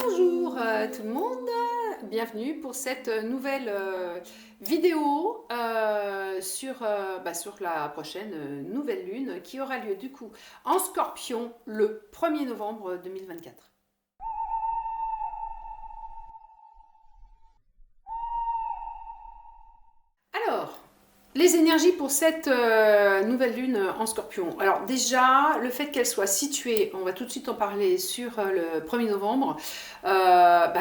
Bonjour tout le monde, bienvenue pour cette nouvelle vidéo sur la prochaine nouvelle lune qui aura lieu du coup en Scorpion le 1er novembre 2024. Alors, les énergies pour cette nouvelle lune en Scorpion. Alors déjà, le fait qu'elle soit située, on va tout de suite en parler, sur le 1er novembre,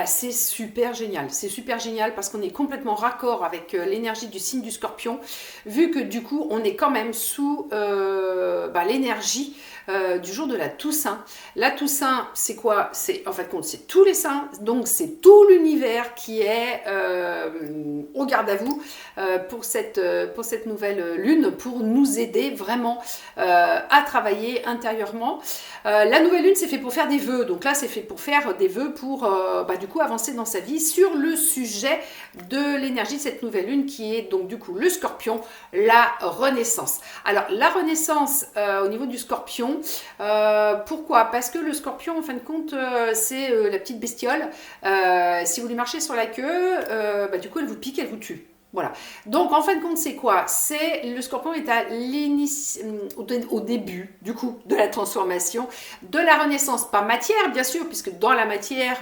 c'est super génial. C'est super génial parce qu'on est complètement raccord avec l'énergie du signe du Scorpion, vu que du coup, on est quand même sous l'énergie du jour de la Toussaint. La Toussaint, c'est quoi? C'est en fait compte, c'est tous les saints, donc c'est tout l'univers qui est au garde à vous pour cette nouvelle lune, pour nous aider vraiment à travailler intérieurement. La nouvelle lune, c'est fait pour faire des vœux, donc là c'est fait pour faire des vœux pour du coup avancer dans sa vie sur le sujet de l'énergie de cette nouvelle lune qui est donc du coup le Scorpion, la renaissance. Alors la renaissance au niveau du Scorpion, pourquoi? Parce que le Scorpion en fin de compte c'est la petite bestiole, si vous lui marchez sur la queue, du coup elle vous pique, elle vous tue. Voilà. Donc, en fin de compte, c'est quoi? C'est le Scorpion est au début, du coup, de la transformation, de la renaissance, pas matière, bien sûr, puisque dans la matière,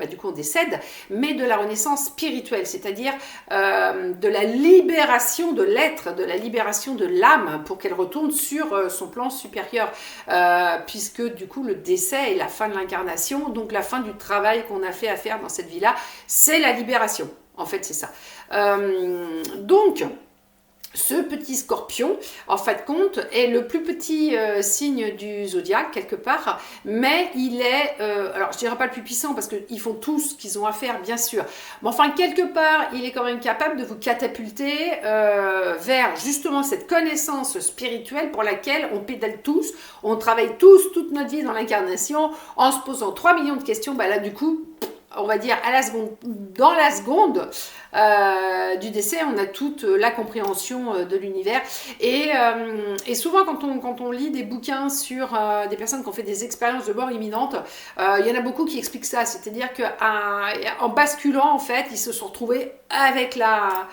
du coup, on décède, mais de la renaissance spirituelle, c'est-à-dire de la libération de l'être, de la libération de l'âme, pour qu'elle retourne sur son plan supérieur, puisque, du coup, le décès est la fin de l'incarnation, donc la fin du travail qu'on a fait à faire dans cette vie-là, c'est la libération. En fait, c'est ça. Donc, ce petit Scorpion, en fin de compte, est le plus petit signe du zodiaque, quelque part, mais il est, alors je dirais pas le plus puissant, parce qu'ils font tout ce qu'ils ont à faire, bien sûr, mais enfin, quelque part, il est quand même capable de vous catapulter vers, justement, cette connaissance spirituelle pour laquelle on pédale tous, on travaille tous, toute notre vie dans l'incarnation, en se posant 3 millions de questions, là, du coup, on va dire à la seconde, dans la seconde du décès, on a toute la compréhension de l'univers. Et souvent, quand on lit des bouquins sur des personnes qui ont fait des expériences de mort imminente, il y en a beaucoup qui expliquent ça. C'est-à-dire qu'en basculant, en fait, ils se sont retrouvés avec la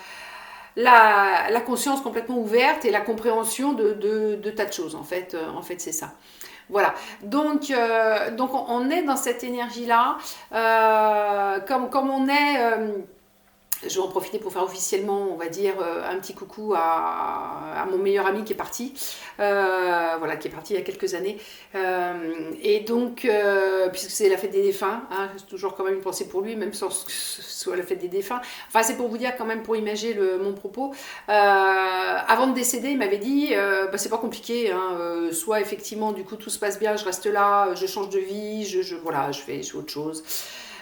conscience complètement ouverte et la compréhension de tas de choses. En fait, c'est ça. Voilà, donc on est dans cette énergie-là, comme on est, je vais en profiter pour faire officiellement, on va dire, un petit coucou à mon meilleur ami qui est parti, qui est parti il y a quelques années, et donc, puisque c'est la fête des défunts, hein, j'ai toujours quand même une pensée pour lui, même sans que ce soit la fête des défunts, enfin c'est pour vous dire quand même, pour imager mon propos, avant de décéder, il m'avait dit, c'est pas compliqué, hein, soit effectivement du coup tout se passe bien, je reste là, je change de vie, je fais autre chose.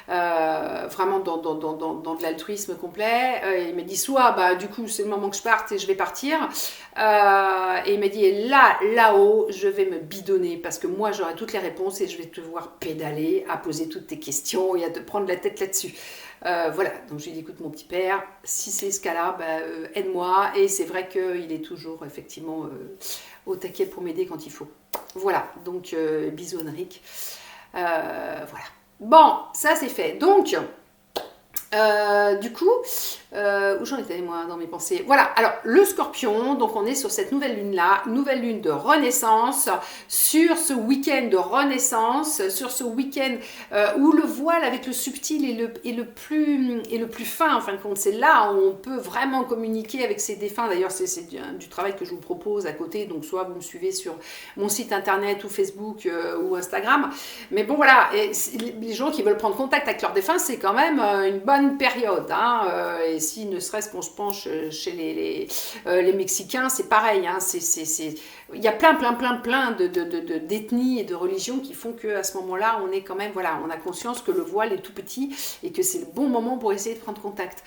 Vraiment dans de l'altruisme complet. Il m'a dit soit du coup c'est le moment que je parte et je vais partir, et il m'a dit là-haut je vais me bidonner parce que moi j'aurai toutes les réponses et je vais te voir pédaler à poser toutes tes questions et à te prendre la tête là-dessus. Voilà, donc je lui ai dit écoute mon petit père, si c'est ce cas-là, aide-moi, et c'est vrai qu'il est toujours effectivement au taquet pour m'aider quand il faut. Voilà, donc bisous Henrik. Voilà. Bon, ça c'est fait. Donc, du coup, où j'en étais moi dans mes pensées? Voilà, alors le Scorpion, donc on est sur cette nouvelle lune-là, nouvelle lune de renaissance, sur ce week-end de renaissance, sur ce week-end où le voile avec le subtil est le plus fin, en fin de compte, c'est là où on peut vraiment communiquer avec ses défunts. D'ailleurs, c'est du travail que je vous propose à côté, donc soit vous me suivez sur mon site internet ou Facebook ou Instagram, mais bon voilà, et les gens qui veulent prendre contact avec leurs défunts, c'est quand même une bonne période, hein, et si ne serait-ce qu'on se penche chez les Mexicains, c'est pareil, hein, il y a plein d'ethnies et de religions qui font qu'à ce moment-là, on est quand même, voilà, on a conscience que le voile est tout petit et que c'est le bon moment pour essayer de prendre contact.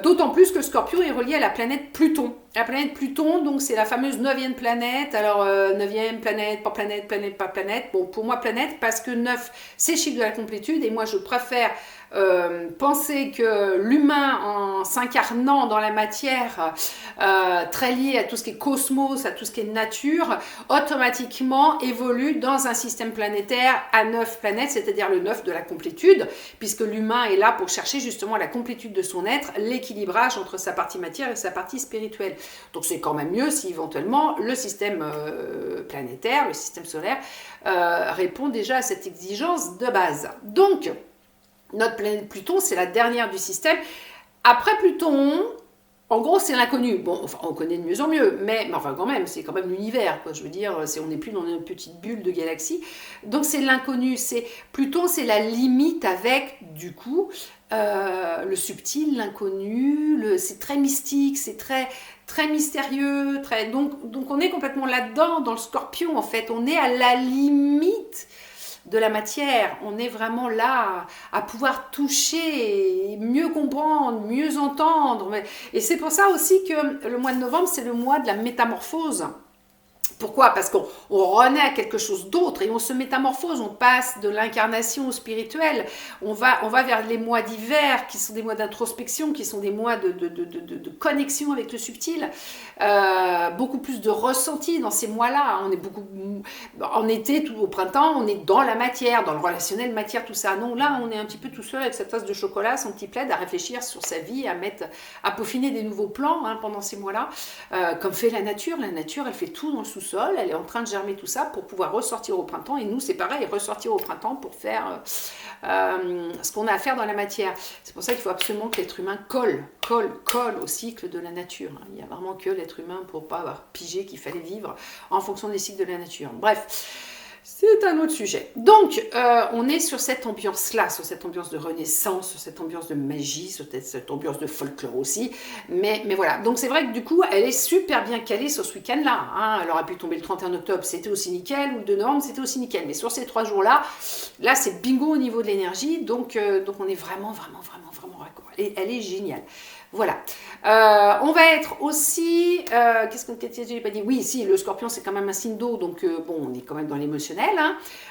D'autant plus que le Scorpion est relié à la planète Pluton. La planète Pluton, donc c'est la fameuse 9e planète. Alors, 9e planète, pas planète. Bon, pour moi, planète, parce que 9, c'est le chiffre de la complétude, et moi, je préfère penser que l'humain, en s'incarnant dans la matière, très lié à tout ce qui est cosmos, à tout ce qui est nature, Mercure automatiquement évolue dans un système planétaire à 9 planètes, c'est-à-dire le 9 de la complétude, puisque l'humain est là pour chercher justement la complétude de son être, l'équilibrage entre sa partie matière et sa partie spirituelle. Donc c'est quand même mieux si éventuellement le système planétaire, le système solaire, répond déjà à cette exigence de base. Donc, notre planète Pluton, c'est la dernière du système. Après Pluton, en gros, c'est l'inconnu. Bon, enfin, on connaît de mieux en mieux, mais enfin, quand même, c'est quand même l'univers, quoi. Je veux dire, on n'est plus dans une petite bulle de galaxie. Donc, c'est l'inconnu. Pluton, c'est la limite avec, du coup, le subtil, l'inconnu. C'est très mystique, c'est très mystérieux. Donc, on est complètement là-dedans, dans le Scorpion, en fait. On est à la limite de la matière, on est vraiment là à pouvoir toucher, mieux comprendre, mieux entendre. Et c'est pour ça aussi que le mois de novembre, c'est le mois de la métamorphose. Pourquoi? Parce qu'on renaît à quelque chose d'autre et on se métamorphose, on passe de l'incarnation au spirituel, on va vers les mois d'hiver qui sont des mois d'introspection, qui sont des mois de connexion avec le subtil, beaucoup plus de ressenti dans ces mois-là. On est beaucoup en été, tout au printemps, on est dans la matière, dans le relationnel matière, tout ça. Non, là, on est un petit peu tout seul avec sa tasse de chocolat, son petit plaid, à réfléchir sur sa vie, à peaufiner des nouveaux plans pendant ces mois-là, comme fait la nature. La nature, elle fait tout dans le sous-sol. Elle est en train de germer tout ça pour pouvoir ressortir au printemps. Et nous, c'est pareil, ressortir au printemps pour faire ce qu'on a à faire dans la matière. C'est pour ça qu'il faut absolument que l'être humain colle au cycle de la nature. Il n'y a vraiment que l'être humain pour ne pas avoir pigé qu'il fallait vivre en fonction des cycles de la nature. Bref. C'est un autre sujet. Donc, on est sur cette ambiance-là, sur cette ambiance de renaissance, sur cette ambiance de magie, sur cette ambiance de folklore aussi. Mais voilà. Donc, c'est vrai que du coup, elle est super bien calée sur ce week-end-là. Elle aurait pu tomber le 31 octobre, c'était aussi nickel, ou le 2 novembre, c'était aussi nickel. Mais sur ces 3 jours-là, là, c'est bingo au niveau de l'énergie. Donc, on est vraiment raccord. Elle est géniale. Voilà. On va être aussi... qu'est-ce que j'ai pas dit? Oui, si, le Scorpion, c'est quand même un signe d'eau, donc bon, on est quand même dans l'émotionnel.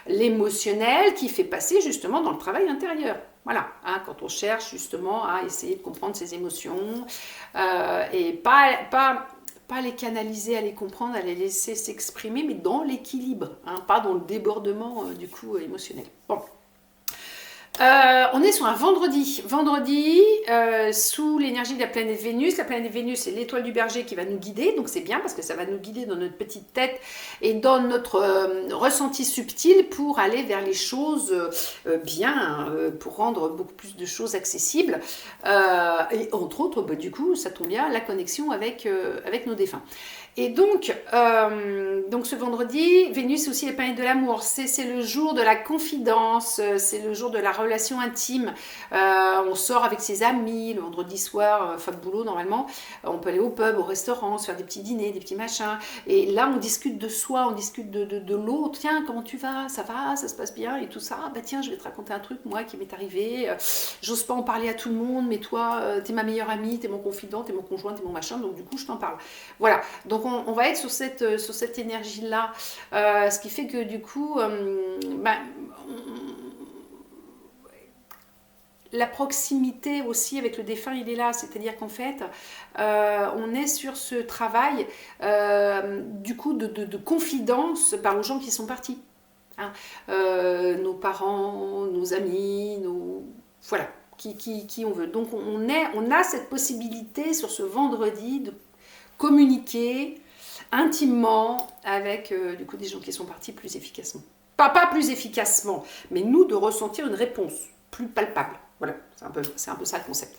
L'émotionnel qui fait passer justement dans le travail intérieur. Voilà, quand on cherche justement à essayer de comprendre ses émotions et pas les canaliser, à les comprendre, à les laisser s'exprimer, mais dans l'équilibre, pas dans le débordement du coup émotionnel. Bon. On est sur un vendredi. Vendredi, sous l'énergie de la planète Vénus. La planète Vénus, c'est l'étoile du Berger qui va nous guider. Donc c'est bien parce que ça va nous guider dans notre petite tête et dans notre ressenti subtil pour aller vers les choses bien, pour rendre beaucoup plus de choses accessibles. Et entre autres, du coup, ça tombe bien, la connexion avec nos défunts. Et donc ce vendredi, Vénus aussi est la planète de l'amour. C'est le jour de la confidence, c'est le jour de la relation intime. On sort avec ses amis le vendredi soir, fin de boulot normalement. On peut aller au pub, au restaurant, se faire des petits dîners, des petits machins. Et là, on discute de soi, on discute de l'autre. Tiens, comment tu vas? Ça va? Ça se passe bien? Et tout ça. Bah tiens, je vais te raconter un truc, moi, qui m'est arrivé. J'ose pas en parler à tout le monde, mais toi, t'es ma meilleure amie, t'es mon confident, t'es mon conjoint, t'es mon machin. Donc du coup, je t'en parle. Voilà. Donc on va être sur cette énergie-là, ce qui fait que du coup, la proximité aussi avec le défunt, il est là, c'est-à-dire qu'en fait, on est sur ce travail du coup de confidence aux gens qui sont partis. Nos parents, nos amis, voilà, qui on veut. Donc on a cette possibilité sur ce vendredi de communiquer intimement avec du coup des gens qui sont partis plus efficacement. Pas plus efficacement, mais nous de ressentir une réponse plus palpable. Voilà, c'est un peu ça le concept.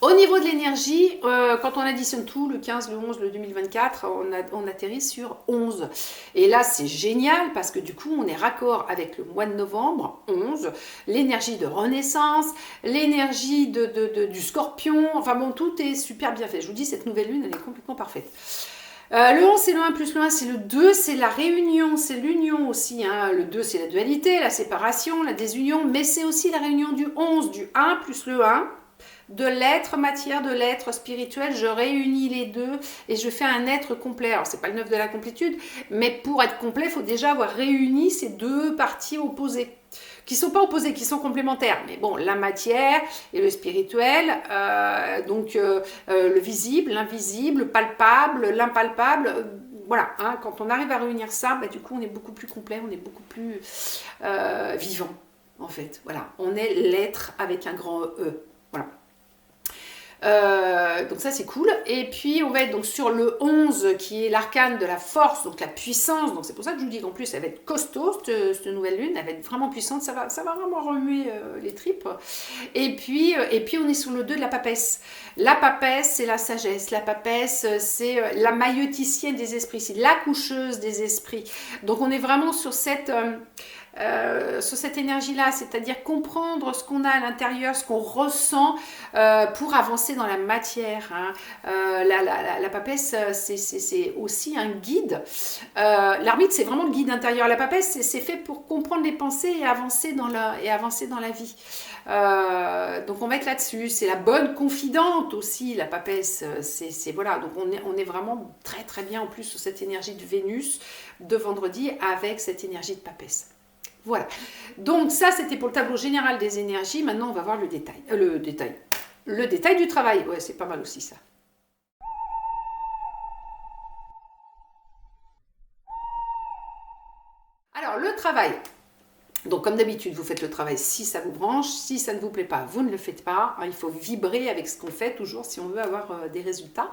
Au niveau de l'énergie, quand on additionne tout, le 15, le 11, le 2024, on atterrit sur 11. Et là, c'est génial parce que du coup, on est raccord avec le mois de novembre, 11, l'énergie de renaissance, l'énergie du scorpion. Enfin bon, tout est super bien fait. Je vous dis, cette nouvelle lune, elle est complètement parfaite. Le 11, c'est le 1 plus le 1, c'est le 2, c'est la réunion, c'est l'union aussi. Le 2, c'est la dualité, la séparation, la désunion, mais c'est aussi la réunion du 11, du 1 plus le 1. De l'être matière, de l'être spirituel, je réunis les deux et je fais un être complet. Alors, c'est pas le 9 de la complétude, mais pour être complet, il faut déjà avoir réuni ces deux parties opposées. Qui ne sont pas opposées, qui sont complémentaires. Mais bon, la matière et le spirituel, donc le visible, l'invisible, le palpable, l'impalpable, voilà, hein, quand on arrive à réunir ça, bah, du coup on est beaucoup plus complet, on est beaucoup plus vivant en fait. Voilà, on est l'être avec un grand E. Voilà. Donc ça c'est cool. Et puis on va être donc sur le 11 qui est l'arcane de la force, donc la puissance. Donc c'est pour ça que je vous dis qu'en plus elle va être costaud cette nouvelle lune, elle va être vraiment puissante, ça va vraiment remuer les tripes. Et puis on est sur le 2 de la papesse. La papesse c'est la sagesse, la papesse c'est la mailloticienne des esprits, c'est la coucheuse des esprits. Donc on est vraiment sur cette énergie-là, c'est-à-dire comprendre ce qu'on a à l'intérieur, ce qu'on ressent pour avancer dans la matière. Hein. La papesse, c'est aussi un guide. L'arbitre, c'est vraiment le guide intérieur. La papesse, c'est fait pour comprendre les pensées et avancer dans la vie. Donc on va être là-dessus. C'est la bonne confidente aussi, la papesse. Voilà. Donc on est vraiment très très bien en plus sur cette énergie de Vénus de vendredi avec cette énergie de papesse. Voilà, donc ça c'était pour le tableau général des énergies. Maintenant on va voir le détail. Le détail du travail, ouais c'est pas mal aussi ça. Alors le travail, donc comme d'habitude vous faites le travail si ça vous branche, si ça ne vous plaît pas vous ne le faites pas. Il faut vibrer avec ce qu'on fait toujours si on veut avoir des résultats.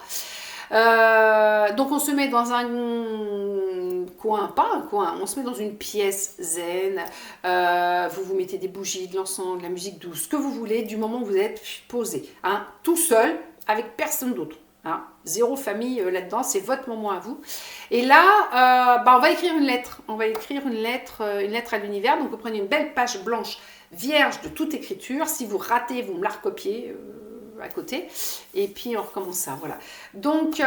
Donc on se met dans un coin, pas un coin, on se met dans une pièce zen, vous vous mettez des bougies, de l'encens, de la musique douce, ce que vous voulez, du moment où vous êtes posé, hein, tout seul, avec personne d'autre. Hein, zéro famille là-dedans, c'est votre moment à vous. Et là, on va écrire une lettre. On va écrire une lettre à l'univers. Donc vous prenez une belle page blanche vierge de toute écriture. Si vous ratez, vous me la recopiez à côté et puis on recommence ça, voilà. Donc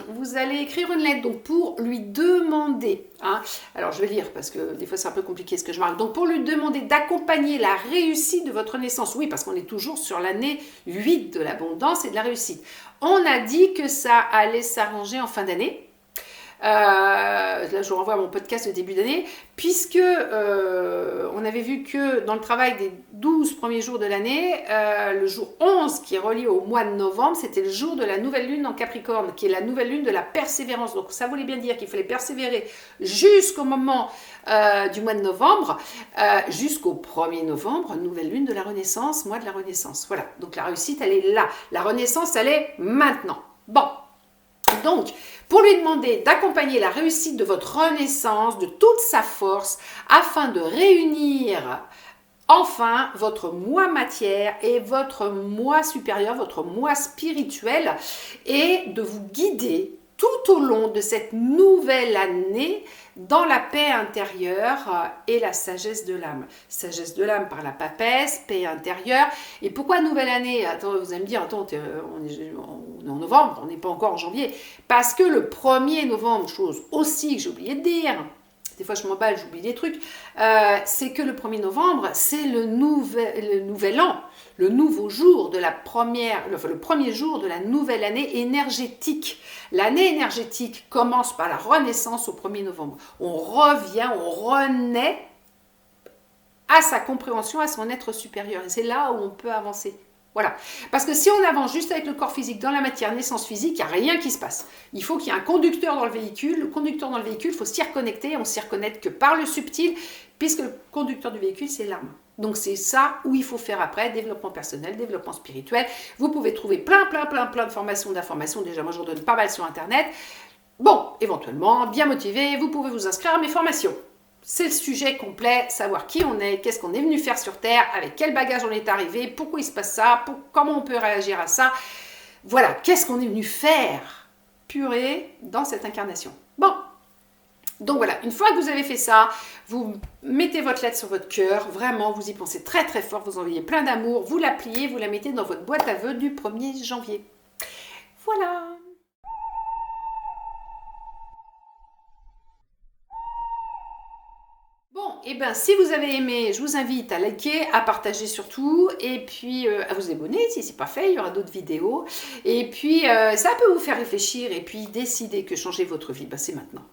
vous allez écrire une lettre donc pour lui demander, hein, alors je vais lire parce que des fois c'est un peu compliqué ce que je marque, donc pour lui demander d'accompagner la réussite de votre naissance, oui parce qu'on est toujours sur l'année 8 de l'abondance et de la réussite. On a dit que ça allait s'arranger en fin d'année. Là je renvoie à mon podcast de début d'année, puisque on avait vu que dans le travail des 12 premiers jours de l'année, le jour 11 qui est relié au mois de novembre, c'était le jour de la nouvelle lune en Capricorne, qui est la nouvelle lune de la persévérance. Donc ça voulait bien dire qu'il fallait persévérer jusqu'au moment du mois de novembre, jusqu'au 1er novembre, nouvelle lune de la Renaissance, mois de la Renaissance. Voilà, donc la réussite elle est là, la Renaissance elle est maintenant. Bon. Donc, pour lui demander d'accompagner la réussite de votre renaissance, de toute sa force, afin de réunir enfin votre moi matière et votre moi supérieur, votre moi spirituel, et de vous guider tout au long de cette nouvelle année dans la paix intérieure et la sagesse de l'âme. Sagesse de l'âme par la papesse, paix intérieure. Et pourquoi nouvelle année? Attends, vous allez me dire, attends, on est en novembre, on n'est pas encore en janvier. Parce que le 1er novembre, chose aussi que j'ai oublié de dire, des fois je m'emballe, j'oublie des trucs, c'est que le 1er novembre, c'est le nouvel an, le nouveau jour de la le premier jour de la nouvelle année énergétique. L'année énergétique commence par la renaissance au 1er novembre. On revient, on renaît à sa compréhension, à son être supérieur. Et c'est là où on peut avancer. Voilà. Parce que si on avance juste avec le corps physique dans la matière, naissance physique, il n'y a rien qui se passe. Il faut qu'il y ait un conducteur dans le véhicule. Le conducteur dans le véhicule, il faut s'y reconnecter. On ne s'y reconnecte que par le subtil, puisque le conducteur du véhicule, c'est l'âme. Donc c'est ça où il faut faire après, développement personnel, développement spirituel. Vous pouvez trouver plein de formations, d'informations. Déjà, moi, je redonne pas mal sur Internet. Bon, éventuellement, bien motivé, vous pouvez vous inscrire à mes formations. C'est le sujet complet, savoir qui on est, qu'est-ce qu'on est venu faire sur Terre, avec quel bagage on est arrivé, pourquoi il se passe ça, comment on peut réagir à ça. Voilà, qu'est-ce qu'on est venu faire, purée, dans cette incarnation. Bon, donc voilà, une fois que vous avez fait ça, vous mettez votre lettre sur votre cœur, vraiment, vous y pensez très très fort, vous envoyez plein d'amour, vous la pliez, vous la mettez dans votre boîte à vœux du 1er janvier. Voilà. Et bien, si vous avez aimé, je vous invite à liker, à partager surtout, et puis à vous abonner si ce n'est pas fait, il y aura d'autres vidéos. Et puis, ça peut vous faire réfléchir et puis décider que changer votre vie, c'est maintenant.